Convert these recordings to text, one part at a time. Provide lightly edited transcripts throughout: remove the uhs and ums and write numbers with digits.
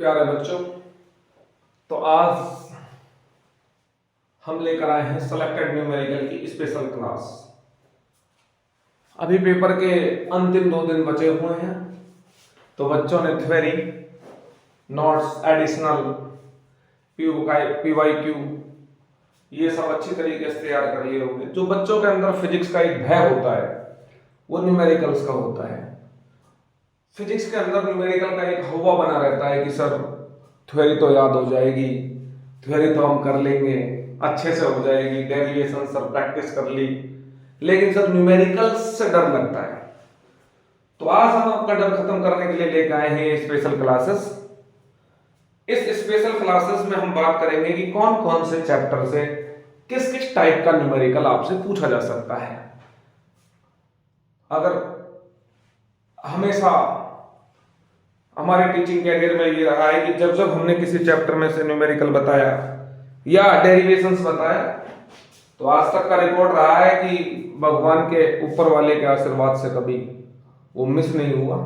प्यारे बच्चों, तो आज हम लेकर आए हैं सेलेक्टेड न्यूमेरिकल की स्पेशल क्लास। अभी पेपर के अंतिम 2 दिन बचे हुए हैं, तो बच्चों ने थ्योरी, नोट्स, एडिशनल, PYQ ये सब अच्छी तरीके से तैयार कर लिए होंगे। जो बच्चों के अंदर फिजिक्स का एक भय होता है वो न्यूमेरिकल्स का होता है। फिजिक्स के अंदर न्यूमेरिकल का एक हवा बना रहता है कि सर थ्योरी तो याद हो जाएगी, थ्योरी तो हम कर लेंगे, अच्छे से हो जाएगी, डेरिवेशन सर प्रैक्टिस कर ली, लेकिन सर न्यूमेरिकल्स से डर लगता है। तो आज हम आपका डर खत्म करने के लिए लेकर आए हैं स्पेशल क्लासेस। इस स्पेशल क्लासेस में हम बात करेंगे कि कौन कौन से चैप्टर से किस किस टाइप का न्यूमेरिकल आपसे पूछा जा सकता है। अगर हमेशा हमारे टीचिंग कैरियर में ये रहा है कि जब जब हमने किसी चैप्टर में से न्यूमेरिकल बताया या डेरिवेशंस बताया, तो आज तक का रिकॉर्ड रहा है कि भगवान के ऊपर वाले के आशीर्वाद से कभी वो मिस नहीं हुआ।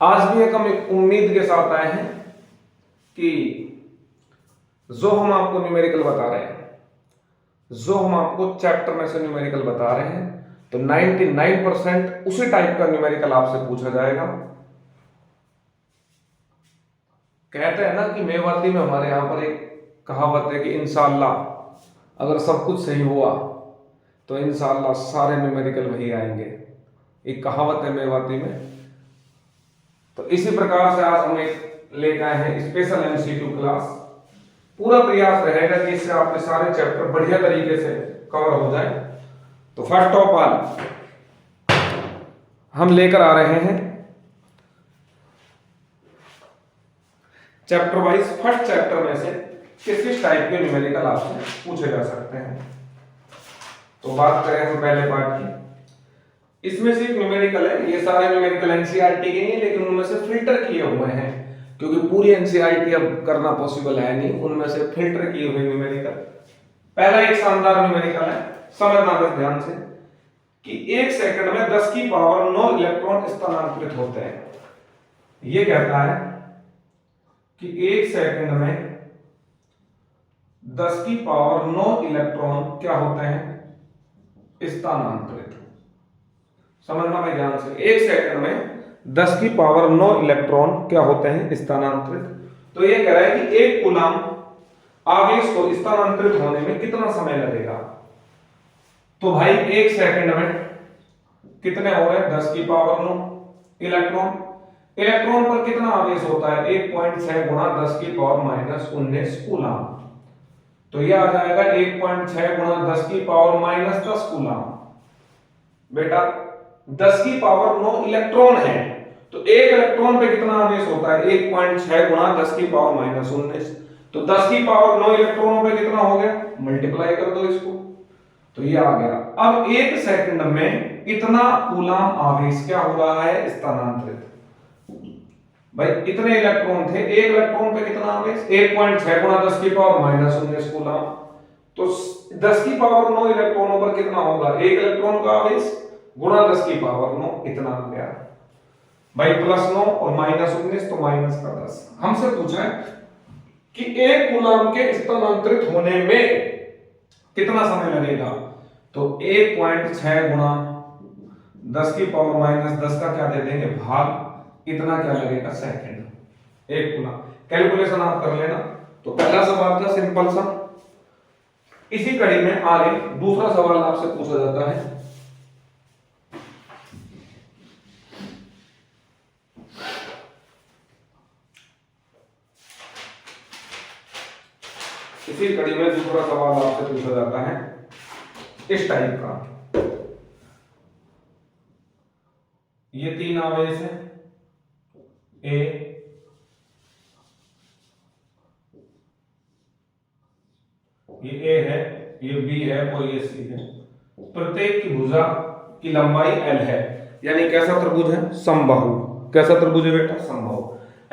आज भी एक हम उम्मीद के साथ आए हैं कि जो हम आपको न्यूमेरिकल बता रहे हैं, जो हम आपको चैप्टर में से न्यूमेरिकल बता रहे हैं, तो 99% उसी टाइप का न्यूमेरिकल आपसे पूछा जाएगा। कहते हैं ना कि मेवाती में हमारे यहां पर एक कहावत है कि इंशाअल्लाह अगर सब कुछ सही हुआ तो इंशाअल्लाह सारे न्यूमेरिकल वही आएंगे। एक कहावत है मेवाती में। तो इसी प्रकार से आज हम एक लेकर आए हैं स्पेशल MCQ क्लास। पूरा प्रयास रहेगा कि इससे आपके सारे चैप्टर बढ़िया तरीके से कवर हो जाए। तो फर्स्ट ऑफ ऑल हम लेकर आ रहे हैं चैप्टर वाइज। फर्स्ट चैप्टर में से किस किस टाइप के न्यूमेरिकल आपसे पूछे जा सकते हैं। तो बात करें हम पहले पार्ट की। इसमें से एक न्यूमेरिकल है, ये सारे न्यूमेरिकल NCERT के हैं, लेकिन उनमें से फिल्टर किए हुए हैं क्योंकि पूरी NCERT अब करना पॉसिबल है नहीं। उनमें से फिल्टर किए हुए न्यूमेरिकल। पहला एक शानदार न्यूमेरिकल है, समझना बस ध्यान से, कि 1 सेकंड में 10 की पावर 9 इलेक्ट्रॉन स्थानांतरित होते हैं। ये कहता है कि 1 सेकंड में 10 की पावर 9 इलेक्ट्रॉन क्या होते हैं, स्थानांतरित। समझना भाई ध्यान से, 1 सेकंड में 10 की पावर 9 इलेक्ट्रॉन क्या होते हैं, स्थानांतरित। तो ये कह रहा है कि 1 कूलम आवेश को स्थानांतरित होने में कितना समय लगेगा। तो भाई 1 सेकंड में कितने हो गए, 10 की पावर 9 इलेक्ट्रॉन। इलेक्ट्रॉन पर कितना आवेश होता है, 1.6 गुणा 10 की पावर -19 कूलम। तो यह आ जाएगा 1.6 गुणा 10 की पावर -10 कूलम। बेटा 10 की पावर 9 इलेक्ट्रॉन है, तो एक इलेक्ट्रॉन पे कितना आवेश होता है, 1.6 गुणा 10 की पावर -19। तो 10 की पावर 9 इलेक्ट्रॉनों पे कितना हो गया, मल्टीप्लाई कर दो इसको, तो ये आ गया। अब 1 सेकंड में इतना कूलम आवेश क्या हो रहा है, स्थानांतरित। भाई इतने इलेक्ट्रॉन थे, एक इलेक्ट्रॉन पे कितना आवेश, 1.6 गुणा 10 की पावर -19 कूलम। तो 10 की पावर 9 इलेक्ट्रॉनों पर कितना होगा, एक इलेक्ट्रॉन का आवेश गुणा 10 की पावर 9, इतना आ गया। भाई +9 और -19 तो -10। हमसे पूछा है कि एक कूलम के स्थानांतरित होने में कितना समय लगेगा। तो 1.6 गुणा 10 की पावर -10 का क्या दे देंगे, भाग, इतना क्या लगेगा, सेकंड। एक कूलम कैलकुलेशन आप कर लेना। तो पहला सवाल था सिंपल सा। इसी कड़ी में आगे दूसरा सवाल आपसे पूछा जाता है। इसी कड़ी में दूसरा सवाल आपसे पूछा जाता है इस टाइप का। ये 3 आवेश है, A, ये A है, ये B है और ये C है। प्रत्येक की भुजा की लंबाई L है, यानी कैसा त्रिभुज है, समबाहु। कैसा त्रिभुज है बेटा, समबाहु।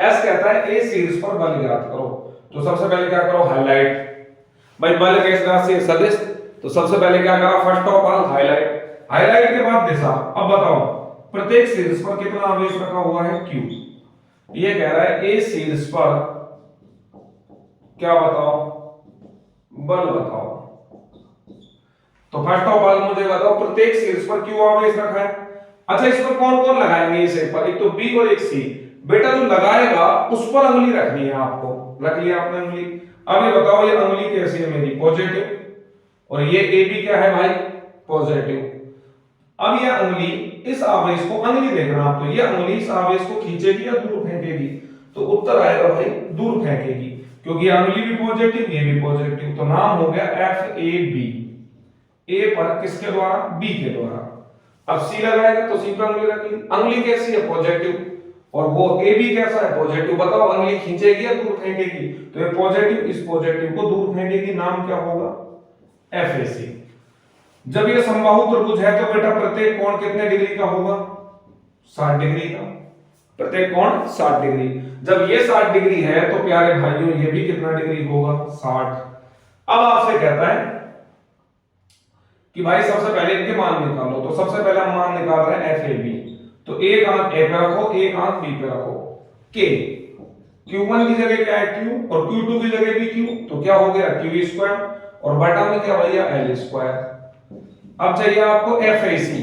S कहता है A शीर्ष पर बल ज्ञात करो। तो सबसे पहले क्या करो, हाईलाइट। भाई बल किस राशि सदिश, तो सबसे पहले क्या करा, first of all highlight. Highlight के बाद दिशा। अब बताओ प्रत्येक शीर्ष पर कितना आवेश रखा हुआ है, Q। ये कह रहा है ए शीर्ष पर क्या बताओ, बल बताओ। तो फर्स्ट ऑफ ऑल मुझे बताओ प्रत्येक शीर्ष पर क्यू आवेश रखा है। अच्छा इस पर कौन कौन लगाएंगे, इसे पर एक तो बी और एक सी। बेटा जो लगाएगा उस पर उंगली रखनी है आपको, रख लिया आपने उंगली। अब ये बताओ ये उंगली कैसी है मेरी, पॉजिटिव, और ये ए बी क्या है भाई, पॉजिटिव। अब ये उंगली इस आवेश को, उंगली देखना आप, तो ये उंगली इस आवेश को खींचेगी या दूर फेंकेगी, तो उत्तर आएगा भाई दूर फेंकेगी, क्योंकि ये उंगली भी पॉजिटिव ये भी पॉजिटिव। तो नाम हो गया एफ ए बी, ए पर किसके द्वारा, बी के द्वारा। अब सी लगाएगा तो सी पर उंगली रख ली, उंगली कैसी है, पॉजिटिव, और वो ए बी कैसा है, पॉजिटिव। बताओ उंगली खींचेगी या दूर फेंकेगी, तो ये पॉजिटिव इस पॉजिटिव को दूर फेंकेगी, नाम क्या होगा, एफ ए सी। जब ये समबाहु त्रिभुज है तो बेटा प्रत्येक कोण कितने डिग्री का होगा, 60 डिग्री का, प्रत्येक कोण 60 डिग्री। जब ये 60 डिग्री है तो प्यारे भाइयों ये भी कितना डिग्री होगा, 60। अब आपसे कहता है कि भाई सबसे पहले इनके मान निकालो, तो सबसे पहले हम मान निकाल रहे हैं एफ ए बी। तो एक आंख ए पे रखो, एक आंख बी पे रखो, के Q1 की जगह क्या है Q, और Q2 की जगह भी Q, तो क्या हो गया Q स्क्वायर, और बटा में क्या भैया L स्क्वायर। अब चाहिए आपको एफ ए सी,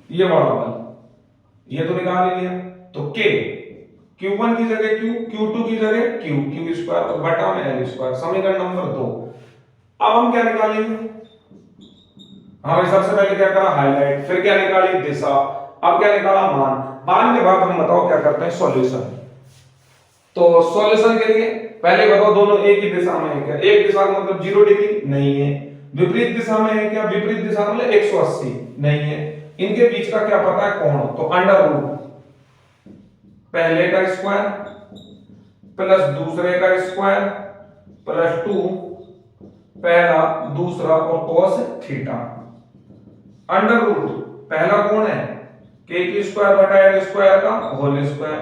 ये वाला बल, ये तो निकाल ही लिया। तो K Q1 की जगह Q, Q2 की जगह Q स्क्वायर, और बटा में L स्क्वायर, समीकरण नंबर 2। अब हम क्या निकालेंगे, हमें सबसे पहले क्या करा, हाईलाइट, फिर क्या निकाली, दिशा, अब क्या निकाला, मान। मान के बाद हम बताओ क्या करते हैं, सॉल्यूशन। तो सॉल्यूशन के लिए पहले बताओ दोनों एक ही दिशा में है क्या, एक दिशा का मतलब 0 डिग्री नहीं है, विपरीत दिशा में है क्या, विपरीत दिशा मतलब 180 नहीं है, इनके बीच का क्या पता है, कोण, तो अंडर रूट पहले का स्क्वायर प्लस दूसरे का स्क्वायर प्लस 2 पहला दूसरा और cos थीटा, अंडर रूट पहला कोण है k की स्क्वायर बटा l स्क्वायर का होल स्क्वायर,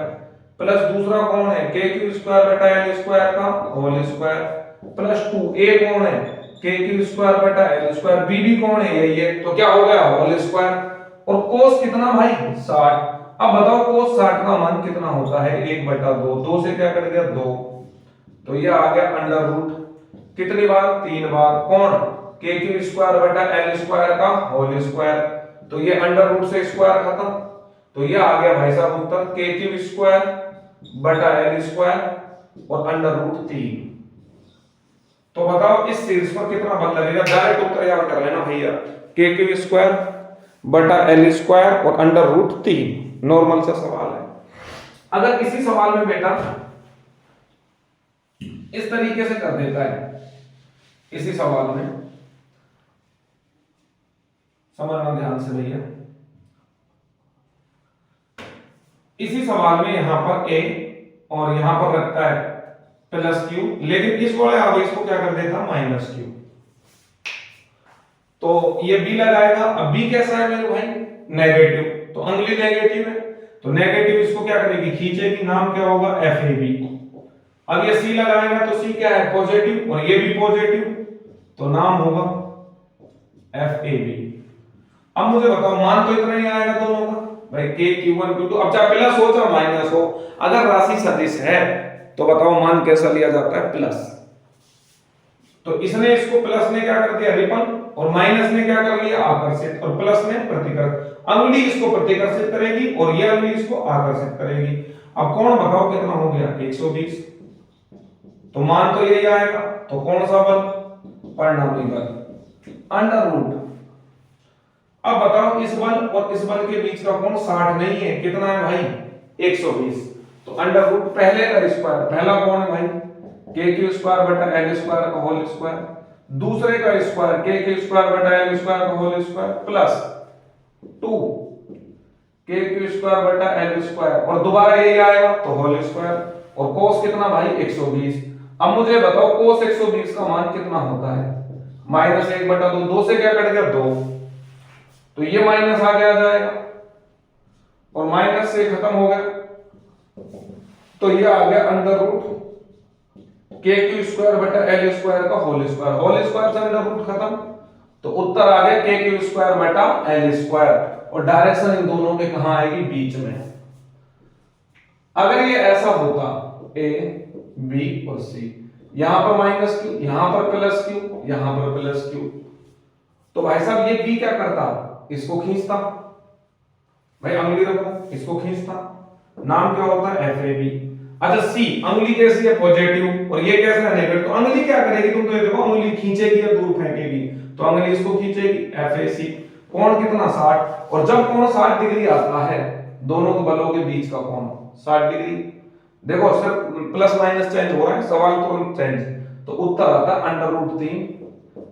प्लस दूसरा कोण है k की स्क्वायर बटा l स्क्वायर का होल स्क्वायर, प्लस 2 a कोण है k की स्क्वायर बटा l स्क्वायर, b भी कोण है यही है, तो क्या हो गया होल स्क्वायर, और cos कितना भाई 60। अब बताओ cos 60 का मान कितना होता है, 1/2, 2 से क्या कट गया 2, तो ये आ गया अंडर रूट कितनी बार, 3 बार, कौन, k की स्क्वायर बटा l स्क्वायर का होल स्क्वायर, तो ये अंडर रूट से स्क्वायर खत्म, तो ये आ गया भाई साहब उत्तर k की स्क्वायर बटा l स्क्वायर और अंडर रूट 3। तो बताओ इस शीर्ष पर कितना बल लगेगा, डायरेक्ट उत्तर याद कर लेना भैया, k की स्क्वायर बटा l स्क्वायर और अंडर रूट 3, नॉर्मल सा सवाल है। अगर किसी सवाल में बेटा इस तरीके से कर देता है, इसी सवाल में समझना ध्यान से भैया, इसी सवाल में यहां पर a और यहां पर रखता है प्लस q, लेकिन इस वाले आवेश को क्या कर देता माइनस q, तो ये b लगाएगा। अब b कैसा है मेरे भाई, नेगेटिव, तो उंगली नेगेटिव है, तो नेगेटिव इसको क्या करेगी, खींचेगी, नाम क्या होगा एफ ए बी। अब ये c लगाएगा तो c क्या है, पॉजिटिव, और ये भी पॉजिटिव, तो नाम होगा एफ ए बी। अब मुझे बताओ मान तो इतना ही आएगा दोनों का भाई, k q1 q2, अब चाहे प्लस हो चाहे माइनस हो, अगर राशि सदिश है तो बताओ मान कैसा लिया जाता है, प्लस। तो इसने इसको प्लस ने क्या कर दिया रिपल, और माइनस ने क्या कर लिया आकर्षित, और प्लस ने प्रतिकर्षित, अंगुली इसको प्रतिकर्षित करेगी और ये अंगुली इसको आकर्षित करेगी। अब कौन बताओ कितना हो गया 120, तो मान तो यही आएगा, तो कौन सा बल, परिणामी बल अंडर रूट। अब बताओ इस बल और इस बल के बीच का कोण 60 नहीं है, कितना है भाई 120, तो अंडर रूट पहले का स्क्वायर, पहला कोण है भाई k की स्क्वायर बटा l स्क्वायर का होल स्क्वायर, दूसरे का स्क्वायर k की स्क्वायर बटा l स्क्वायर का होल स्क्वायर प्लस 2 k की स्क्वायर बटा l स्क्वायर, और दोबारा यही आएगा तो होल स्क्वायर, और cos कितना भाई 120। अब मुझे बताओ cos 120 का मान कितना होता है, -1/2, 2 से क्या कट गया 2, तो ये माइनस आगे आ जाएगा और माइनस से खत्म हो गया, तो ये आ गया अंडर रूट k की स्क्वायर बटा l स्क्वायर का होल स्क्वायर, होल स्क्वायर से अंडर रूट खत्म, तो उत्तर आ गया k की स्क्वायर बटा l स्क्वायर, और डायरेक्शन इन दोनों के कहां आएगी, बीच में। अगर ये ऐसा होता ए बी और सी, यहां पर माइनस क्यू, यहां पर प्लस क्यू, यहां पर प्लस क्यू, तो भाई साहब ये बी क्या करता, इसको खींचता, भाई अंगुली रखो, इसको खींचता, नाम क्या होता है एफ ए बी। अच्छा सी, अंगुली कैसी है पॉजिटिव और ये कैसा है नेगेटिव, तो अंगुली क्या करेगी, तुम तो ये देखो अंगुली खींचेगी या दूर फेंकेगी, तो अंगुली इसको खींचेगी, एफ ए सी। कोण कितना 60, और जब कोण 60 डिग्री आता है, दोनों के बलों के बीच का कोण 60 डिग्री। देखो सर प्लस माइनस चेंज हो रहा है, सवाल तुरंत चेंज, तो उत्तर आता है √3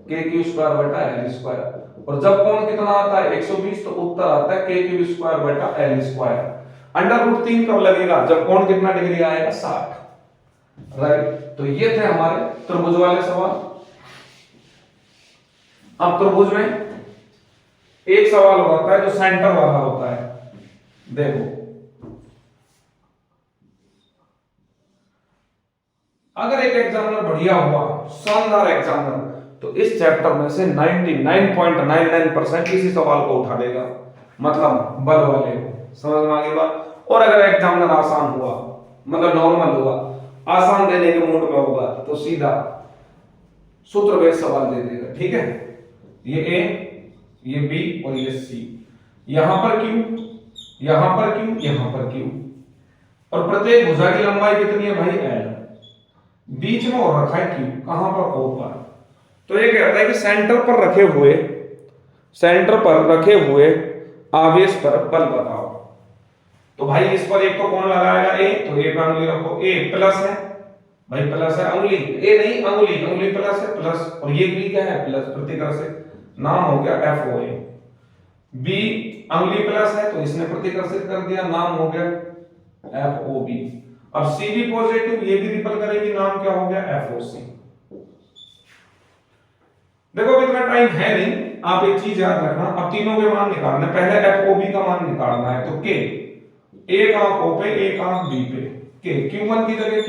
के क्यू स्क्वायर बटा एल स्क्वायर। और जब कोण कितना आता है 120, तो उत्तर आता है के क्यू स्क्वायर बटा एल स्क्वायर। √3 कब लगेगा, जब कोण कितना डिग्री आएगा 60, राइट। तो ये थे हमारे त्रिभुज वाले सवाल। अब त्रिभुज में एक सवाल होता है जो सेंटर वाला होता है, देखो अगर एक एग्जामिनर बढ़िया हुआ, शानदार एग्जामिनर, तो इस चैप्टर में से 99.99% इसी सवाल को उठा देगा, मतलब बल वाले को, समझ में आ गई बात। और अगर एग्जामिनर आसान हुआ, मतलब नॉर्मल हुआ, आसान देने के मूड में होगा, तो सीधा सूत्र बेस्ड सवाल दे देगा, ठीक है। ये ए, ये बी और ये सी, यहां पर क्यू, यहां पर क्यू, यहां पर क्यू, और प्रत्येक भुजा की लंबाई कितनी है भाई एल, बीच में और रखा है क्यू, कहां पर ओ पर। तो ये कहता है कि सेंटर पर रखे हुए आवेश पर बल बताओ। तो भाई इस पर एक तो कौन लगाएगा ए, तो ए पे अंगुली रखो, ए प्लस है भाई, प्लस है, अंगुली ए नहीं, अंगुली प्लस है, प्लस, और ये भी क्या है प्लस, प्रतिकर से नाम हो गया एफ ओ ए। बी अंगुली प्लस है, तो इसने प्रतिकर्षित कर दिया, नाम हो गया एफ ओ बी। अब सी भी पॉजिटिव, ये भी रिपल करेगी, नाम क्या हो गया एफ ओ सी। देखो इतना टाइम है नहीं, आप एक चीज याद रखना, अब तीनों के मान निकालने, पहले एफ ओ बी का मान निकालना है, तो के, एक आंख ओ पे, एक आंख बी पे, के Q1 की जगह Q,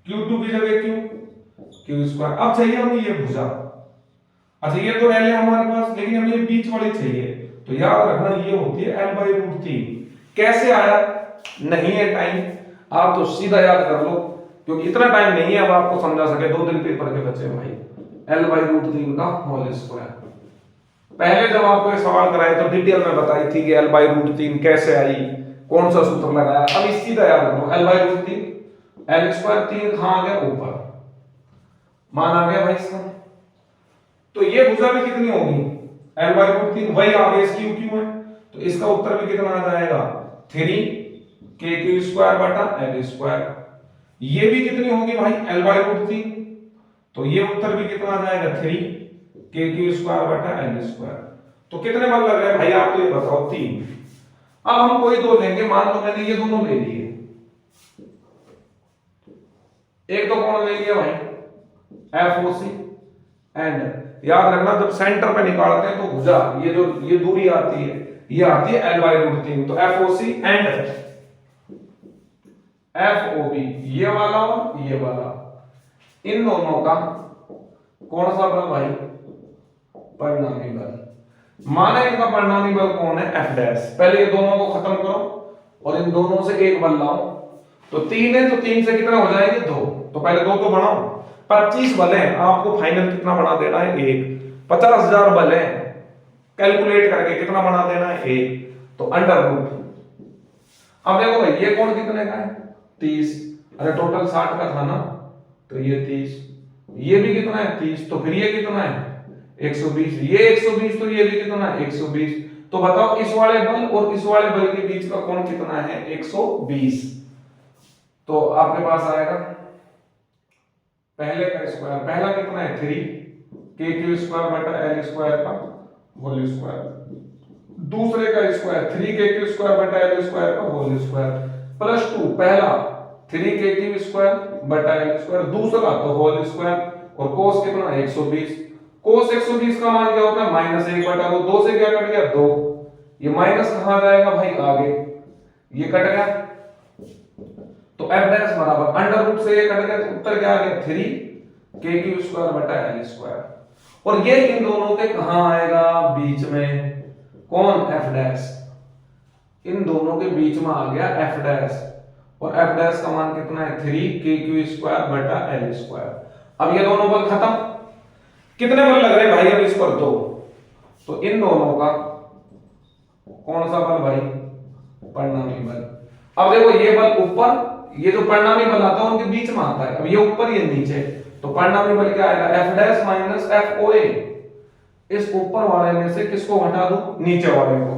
Q2 की जगह Q स्क्वायर। अब चाहिए हमें ये भुजा, अच्छा ये तो L है हमारे पास, लेकिन हमें ये बीच वाली चाहिए, तो याद रखना ये होती है L/√3। कैसे आया, नहीं है टाइम, आप तो सीधा याद कर लो, क्योंकि इतना टाइम नहीं है अब आपको समझा सके, 2 दिन पेपर के बच्चे भाई, L/√3 का होल स्क्वायर। पहले जब आपको ये सवाल कराए तो डिटेल में बताई थी कि L/√3 कैसे आई, कौन सा सूत्र लगाया। अब इस सीधा याद रखो, L/√3, L स्क्वायर 3 कहां आ गया ऊपर, मान आ गया भाई इसका। तो ये भुजा भी कितनी होगी L/√3, वही आवेश Q है, तो इसका उत्तर भी कितना आ जाएगा 3 के क्यू स्क्वायर बटा एल स्क्वायर। ये भी कितनी होगी भाई L/√3, तो ये उत्तर भी कितना आ जाएगा 3 के क्यू स्क्वायर बटा एल स्क्वायर। तो कितने बल लग रहे हैं भाई, आप तो ये बताओ 3। अब हम कोई दो लेंगे, मान लो मैंने ये दोनों ले लिए, एक तो कौन ले लिया भाई एफ ओ सी, एंड याद रखना जब सेंटर पे निकालते हैं तो भुजा ये दूरी आती है, ये आती है L/√3, तो F O C and F O B, ये वाला और ये वाला, इन दोनों का कौन सा बल भाई, परिणामी बल। माना इनका परिणामी बल कौन है एफ डैश। पहले ये दोनों को खत्म करो और इन दोनों से एक बल लाओ, तो 3 है, तो 3 से कितना हो जाएंगे 2, तो पहले 2 तो बढ़ाओ, 25 बल है, आपको फाइनल कितना बना देना है 1, 50,000 बल है, कैलकुलेट करके कितना बना देना है 1, तो √। अब देखो भाई ये कोण कितने का है 30, अरे टोटल 60 का था ना, तो ये 30, ये भी कितना है 30, तो फिर ये कितना है 120, ये 120, तो ये भी कितना है 120। तो बताओ इस वाले बल और इस वाले बल के बीच का कोण कितना है 120। तो आपके पास आएगा पहले का स्क्वायर, पहला कितना है 3 के क्यू स्क्वायर बटा एल स्क्वायर का होल स्क्वायर, दूसरे का स्क्वायर 3 के क्यू स्क्वायर बटा एल स्क्वायर का होल स्क्वायर, प्लस 2 पहला 3 के क्यू स्क्वायर बटा एल स्क्वायर, दूसरा तो होल स्क्वायर, और कोस कितना 120। कोस 120 का मान क्या होता है -1 बटा 2, 2 से क्या कट गया 2, ये माइनस कहां जाएगा भाई आगे, ये कट गया, तो f डैश बराबर अंडर रूट से ये कट गया, तो उत्तर क्या आ गया 3 के क्यू स्क्वायर बटा एल स्क्वायर। और ये इन दोनों के कहां आएगा बीच में, कौन f डैश, इन दोनों के बीच में आ गया f डैश। और एफ डैश का मान कितना है 3 KQ² अब ये दोनों बल खत्म। कितने बल लग रहे भाई अब इस पर? दो। तो इन दोनों का कौन सा बल भाई? परिणामी बल। अब देखो ये बल ऊपर, ये जो परिणामी बल आता है उनके बीच में आता है। अब ये ऊपर ये नीचे, तो परिणामी बल क्या आएगा? F dash minus FOA। इस ऊपर वाले में से किसको घटा दूं? नीचे वाले को।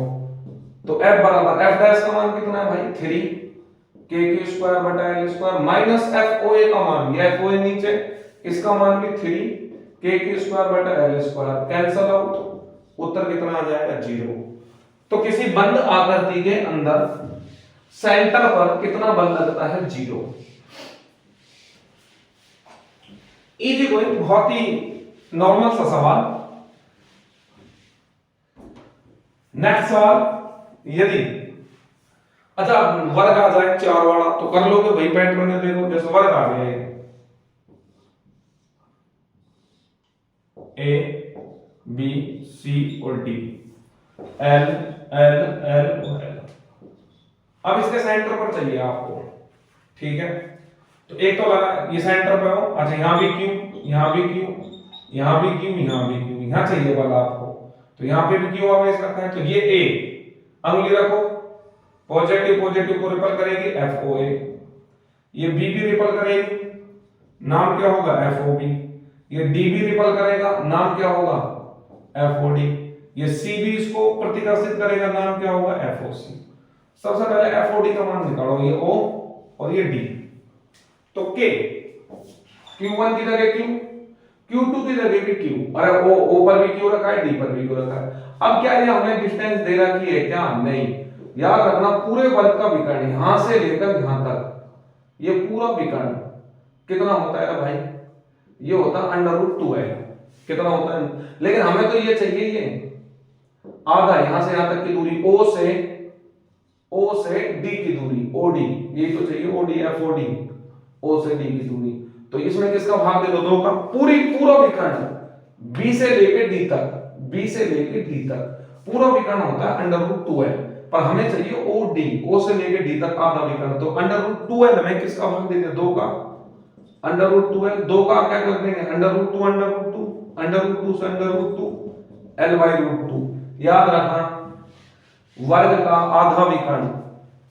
तो F बराबर F डैश का मान कितना है भाई? 3 KQ² माइनस FOA का मान, ये FOA नीचे, इसका मान भी 3 KQ² कैंसल आउट। उत्तर कितना आ जाएगा? 0। तो किसी बंद आकृति के अंदर सेंटर पर कितना बल लगता है? 0। इजी गोइंग, बहुत ही नॉर्मल सा सवाल। नेक्स्ट सवाल, यदि अच्छा वर्ग आ जाए 4 वाला तो कर लोगे भाई पैटर्न में? देखो जैसे वर्ग आ गया है A B C और D, L L L और L। अब इसके सेंटर पर चाहिए आपको, ठीक है? तो एक तो लगा ये सेंटर पे हो, अच्छा यहां भी Q, यहां भी Q, यहां भी Q, यहां भी Q, यहां चाहिए बल आपको, तो यहां पे भी Q आवेश रखा है। तो ये A, अंगुली रखो, पॉजिटिव पॉजिटिव को रिपल करेगी FOA, ये B भी रिपल करेगी, नाम क्या होगा? FOB, ये D भी रिपल करेगा, नाम क्या होगा? FOD, ये C भी इसको प्रतिकर्षित करेगा, नाम क्या होगा? FOC। सबसे पहले FOD का मान निकालो, ये O और ये D। तो K, Q1 की जगह Q, Q2 की जगह भी Q, अरे O पर भी Q रखा है, D पर भी Q रखा है। अब क्या ये हमें डिस्टेंस दे रखी है क्या? नहीं। याद रखना पूरे वर्ग का विकर्ण यहां से लेकर यहां तक, ये पूरा विकर्ण कितना होता है भाई? ये होता है √2L। कितना होता है? लेकिन हमें तो ये चाहिए, ये आधा, यहां से यहां तक की दूरी, O से D की दूरी, OD, ये तो चाहिए OD FOD, O से D की दूरी। तो इसमें किसका भाग दे दो? 2 का। पूरा विकर्ण B से लेकर D तक, B से लेकर D तक पूरा विकर्ण होता है √2L, पर हमें चाहिए OD, O से लेकर D तक आधा विकर्ण। तो √2L में किसका भाग देंगे? 2 का। √2L 2 का क्या कर देंगे? √2 से √2 L/√2। याद रखना वर्ग का आधा विकर्ण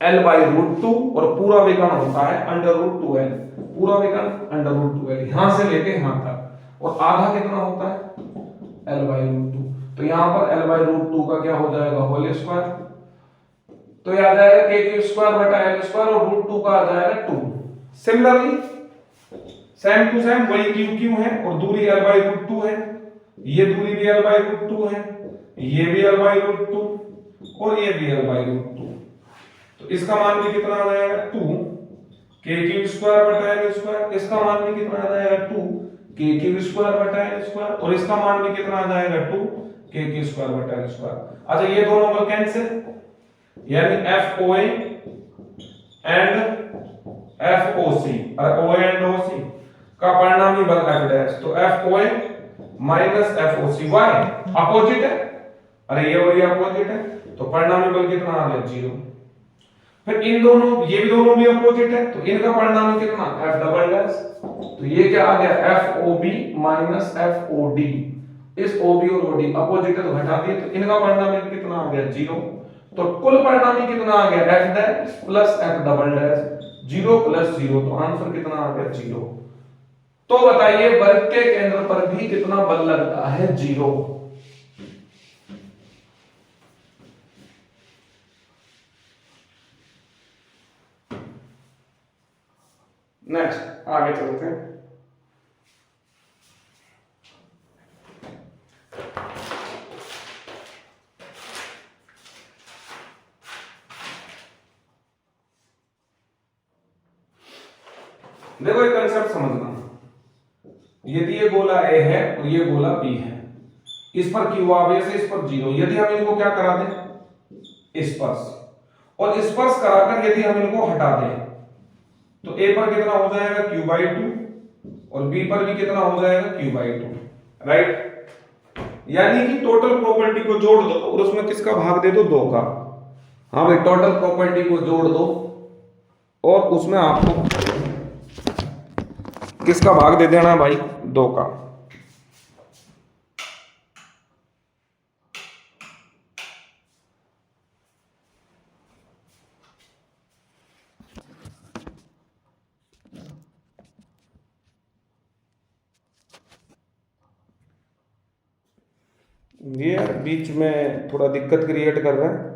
L/√2 और पूरा विकर्ण होता है √2L। पूरा विकर्ण √2L यहां से लेके यहां तक, और आधा कितना होता है? L/√2। तो यहां पर L/√2 का क्या हो जाएगा? Whole square. तो ये आ जाएगा KQ² और √2 का आ जाएगा 2। सिमिलरली सेम टू सेम वही QQ है और दूरी L/√2 है, ये दूरी भी L/√2 है, ये भी L/√2 और ये भी L/√2। तो इसका मान भी कितना आ जाएगा? 2 KQ²L²। इसका मान भी कितना आ जाएगा? 2 KQ²L² और इसका मान भी कितना आ जाएगा? 2 KQ²L²। अच्छा ये दोनों बल कैंसिल, यानी FOA and FOC, OA and OC का परिणामी बल F डैश। तो FOA minus FOC, why opposite है, अरे ये और ये अपोजिट है, तो परिणामी बल कितना आ गया? 0। फिर इन दोनों, ये भी दोनों भी अपोजिट है, तो इनका परिणामी कितना? F double dash. तो ये क्या आ गया? FOB minus FOD। इस OB और OD अपोजिट है तो घटा दिए, तो इनका परिणामी कितना आ गया? 0। तो कुल परिणामी कितना आ गया? F dash plus F double dash, 0 plus 0, तो आंसर कितना आ गया? 0। तो बताइए वर्ग के केंद्र पर भी कितना बल लगता है? 0। नेक्स्ट आगे चलते हैं। देखो एक कंसेप्ट समझना, यदि ये गोला A है और ये गोला B है, इस पर Q आवेश है, इस पर 0। यदि हम इनको क्या करा दें? स्पर्श, और स्पर्श कराकर यदि हम इनको हटा दें तो A पर कितना हो जाएगा? Q/2 और B पर भी कितना हो जाएगा? Q/2, right? यानी कि टोटल प्रॉपर्टी को जोड़ दो और उसमें किसका भाग दे दो? 2 का। हाँ भाई टोटल प्रॉपर्टी को जोड़ दो और उसमें आपको किसका भाग दे देना है भाई, 2 का। ये यार बीच में थोड़ा दिक्कत क्रिएट कर रहा है।